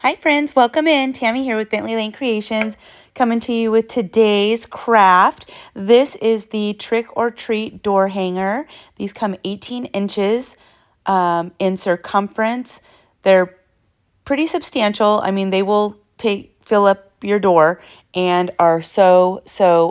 Hi friends, welcome in. Tammy here with Bentley Lane Creations, coming to you with today's craft. This is the Trick or Treat door hanger. These come 18 inches in circumference. They're pretty substantial. I mean, they will fill up your door and are so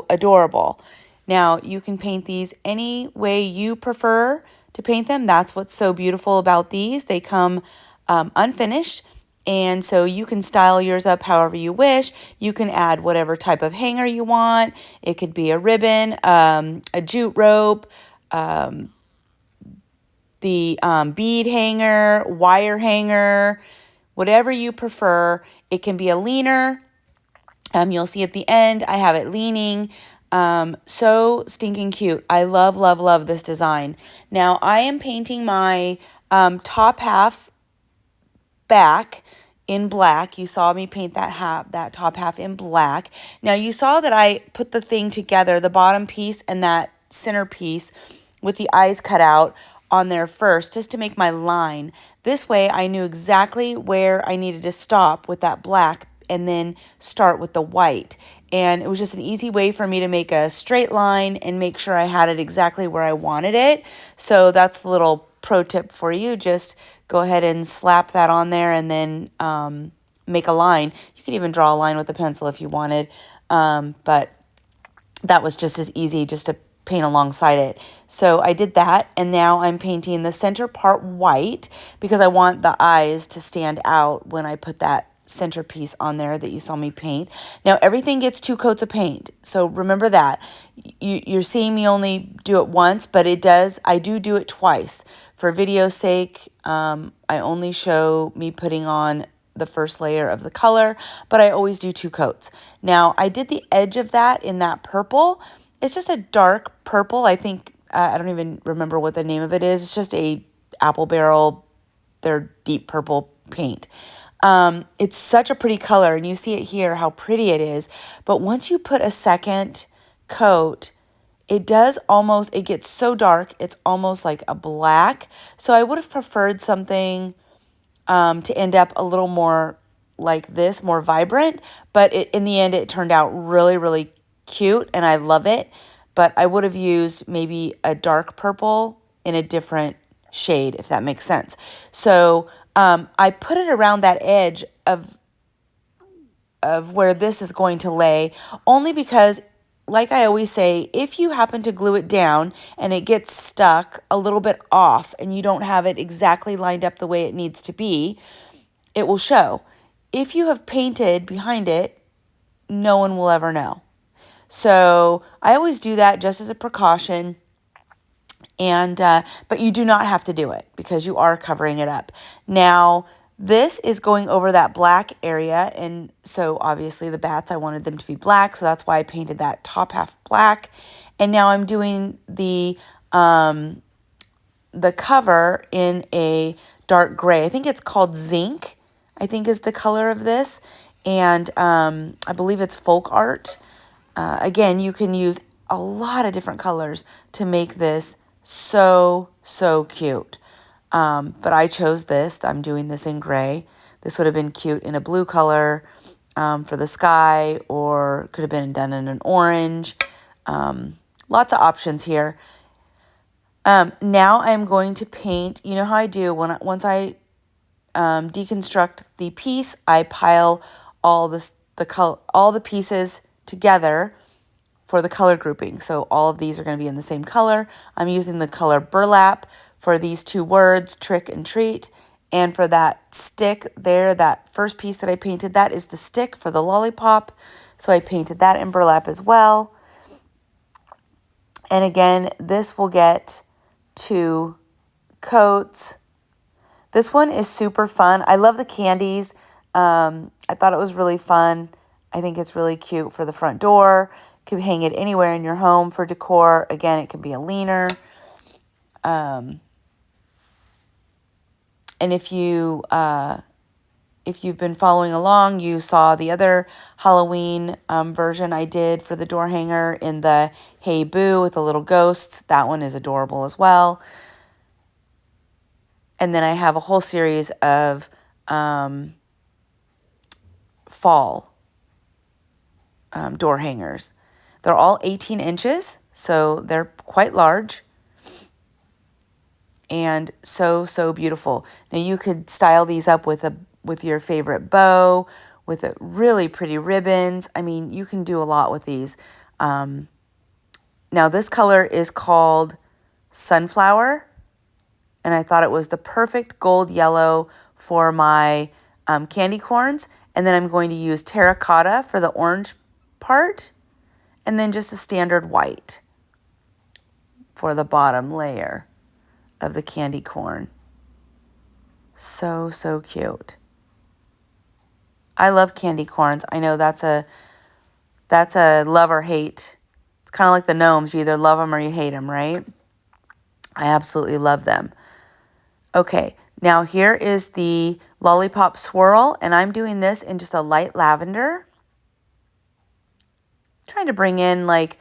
adorable. Now, you can paint these any way you prefer to paint them. That's what's so beautiful about these. They come unfinished. And so you can style yours up however you wish. You can add whatever type of hanger you want. It could be a ribbon, a jute rope, the bead hanger, wire hanger, whatever you prefer. It can be a leaner. You'll see at the end, I have it leaning. So stinking cute. I love this design. Now I am painting my top half back in black. You saw me paint that top half in black. Now you saw that I put the thing together, the bottom piece and that center piece with the eyes cut out on there first, just to make my line. This way I knew exactly where I needed to stop with that black and then start with the white. And it was just an easy way for me to make a straight line and make sure I had it exactly where I wanted it. So that's the little pro tip for you. Just go ahead and slap that on there and then make a line. You could even draw a line with a pencil if you wanted, but that was just as easy just to paint alongside it. So I did that, and now I'm painting the center part white because I want the eyes to stand out when I put that centerpiece on there that you saw me paint. Now everything gets 2 coats of paint, so remember that. You're seeing me only do it once, but I do it twice. For video's sake, I only show me putting on the first layer of the color, but I always do 2 coats. Now I did the edge of that in that purple. It's just a dark purple. I think, I don't even remember what the name of it is. It's just a apple barrel, their deep purple paint. It's such a pretty color, and you see it here, how pretty it is. But once you put a second coat, it gets so dark, it's almost like a black. So I would have preferred something to end up a little more like this, more vibrant. But in the end, it turned out really cute, and I love it. But I would have used maybe a dark purple in a different shade, if that makes sense. So I put it around that edge of where this is going to lay, only because, like I always say, if you happen to glue it down and it gets stuck a little bit off and you don't have it exactly lined up the way it needs to be, it will show. If you have painted behind it, no one will ever know. So I always do that just as a precaution. And but you do not have to do it because you are covering it up. Now, this is going over that black area, and so obviously the bats, I wanted them to be black, so that's why I painted that top half black. And now I'm doing the cover in a dark gray. I think it's called zinc, I think is the color of this. And I believe it's folk art. Again, you can use a lot of different colors to make this so cute. But I chose this. I'm doing this in gray. This would have been cute in a blue color for the sky, or could have been done in an orange. Lots of options here. Now I'm going to paint. You know how I do once I deconstruct the piece, I pile all the pieces together for the color grouping. So all of these are going to be in the same color. I'm using the color burlap for these 2 words, trick and treat. And for that stick there, that first piece that I painted, that is the stick for the lollipop. So I painted that in burlap as well. And again, this will get 2 coats. This one is super fun. I love the candies. I thought it was really fun. I think it's really cute for the front door. You can hang it anywhere in your home for decor. Again, it can be a leaner. And if you've been following along, you saw the other Halloween version I did for the door hanger in the Hey Boo with the little ghosts. That one is adorable as well. And then I have a whole series of fall door hangers. They're all 18 inches, so they're quite large and so, so beautiful. Now you could style these up with your favorite bow, with really pretty ribbons. I mean, you can do a lot with these. Now this color is called Sunflower, and I thought it was the perfect gold yellow for my candy corns. And then I'm going to use terracotta for the orange part, and then just a standard white for the bottom layer of the candy corn. So, so cute. I love candy corns. I know that's a love or hate. It's kind of like the gnomes. You either love them or you hate them, right? I absolutely love them. Okay, now here is the lollipop swirl, and I'm doing this in just a light lavender. Trying to bring in like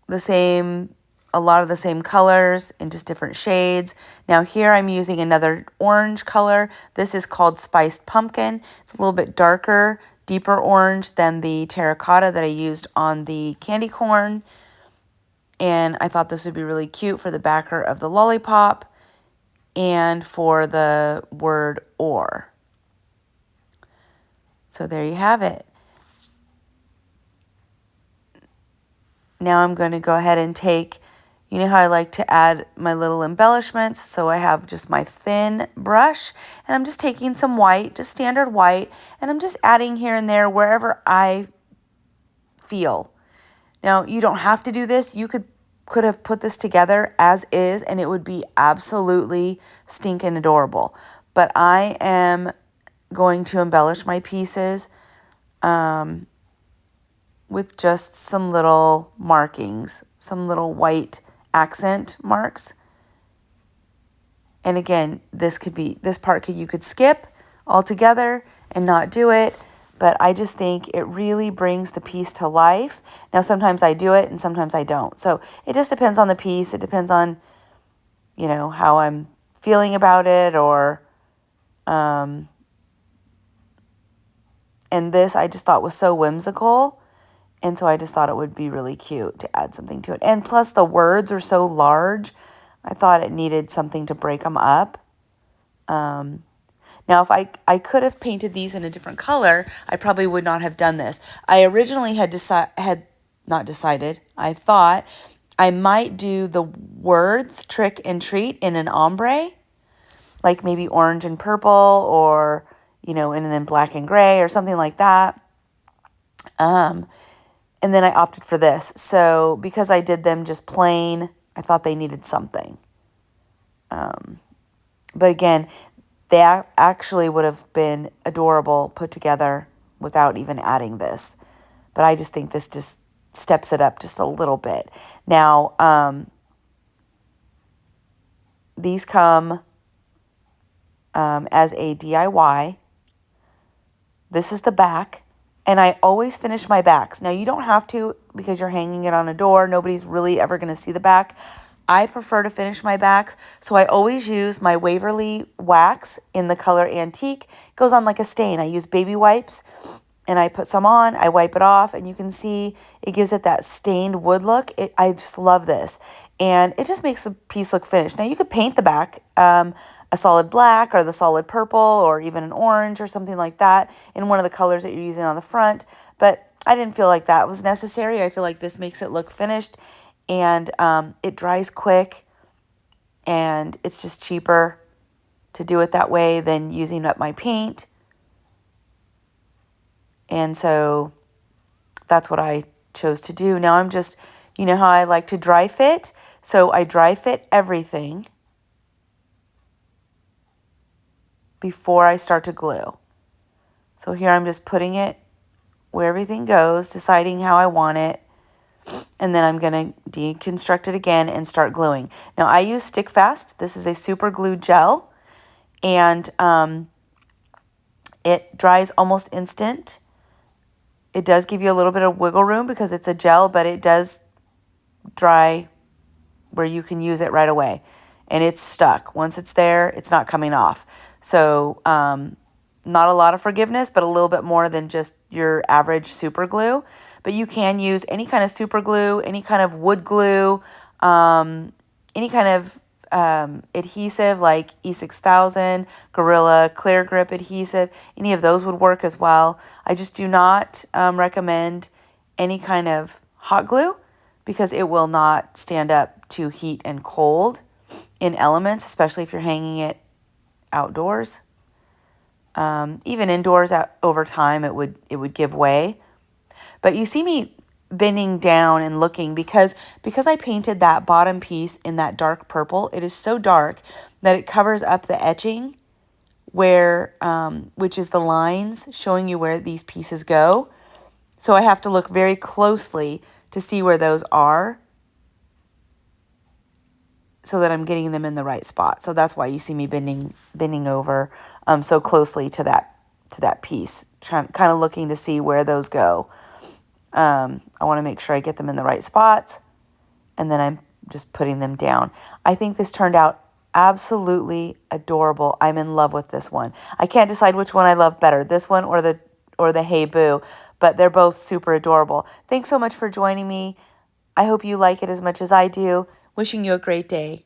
a lot of the same colors in just different shades. Now here I'm using another orange color. This is called Spiced Pumpkin. It's a little bit darker, deeper orange than the terracotta that I used on the candy corn. And I thought this would be really cute for the backer of the lollipop and for the word or. So there you have it. Now I'm going to go ahead and take, you know how I like to add my little embellishments. So I have just my thin brush, and I'm just taking some white, just standard white, and I'm just adding here and there wherever I feel. Now, you don't have to do this. You could have put this together as is, and it would be absolutely stinking adorable. But I am going to embellish my pieces with just some little markings, some little white accent marks. And again, this part you could skip altogether and not do it. But I just think it really brings the piece to life. Now, sometimes I do it and sometimes I don't. So it just depends on the piece. It depends on, you know, how I'm feeling about it or, and this I just thought was so whimsical. And so I just thought it would be really cute to add something to it. And plus the words are so large, I thought it needed something to break them up. Now, if I could have painted these in a different color, I probably would not have done this. I originally had not decided. I thought I might do the words trick and treat in an ombre, like maybe orange and purple, or, you know, and then black and gray or something like that. And then I opted for this. So because I did them just plain, I thought they needed something. But again, they actually would have been adorable put together without even adding this. But I just think this just steps it up just a little bit. Now, these come as a DIY. This is the back. And I always finish my backs. Now, you don't have to because you're hanging it on a door. Nobody's really ever going to see the back. I prefer to finish my backs, so I always use my Waverly wax in the color Antique. It goes on like a stain. I use baby wipes, and I put some on. I wipe it off, and you can see it gives it that stained wood look. I just love this, and it just makes the piece look finished. Now, you could paint the back a solid black or the solid purple or even an orange or something like that in one of the colors that you're using on the front, but I didn't feel like that was necessary. I feel like this makes it look finished. And it dries quick, and it's just cheaper to do it that way than using up my paint. And so that's what I chose to do. Now I'm just, you know how I like to dry fit? So I dry fit everything before I start to glue. So here I'm just putting it where everything goes, deciding how I want it. And then I'm going to deconstruct it again and start gluing. Now, I use Stick Fast. This is a super glue gel, and it dries almost instant. It does give you a little bit of wiggle room because it's a gel, but it does dry where you can use it right away. And it's stuck. Once it's there, it's not coming off. So not a lot of forgiveness, but a little bit more than just your average super glue. But you can use any kind of super glue, any kind of wood glue, any kind of adhesive like E6000, Gorilla, Clear Grip adhesive. Any of those would work as well. I just do not recommend any kind of hot glue because it will not stand up to heat and cold in elements, especially if you're hanging it outdoors. Even indoors, over time, it would give way. But you see me bending down and looking because I painted that bottom piece in that dark purple. It is so dark that it covers up the etching where, which is the lines showing you where these pieces go. So I have to look very closely to see where those are so that I'm getting them in the right spot. So that's why you see me bending over so closely to that piece, kind of looking to see where those go. I want to make sure I get them in the right spots, and then I'm just putting them down. I think this turned out absolutely adorable. I'm in love with this one. I can't decide which one I love better, this one or the Hey Boo, but they're both super adorable. Thanks so much for joining me. I hope you like it as much as I do. Wishing you a great day.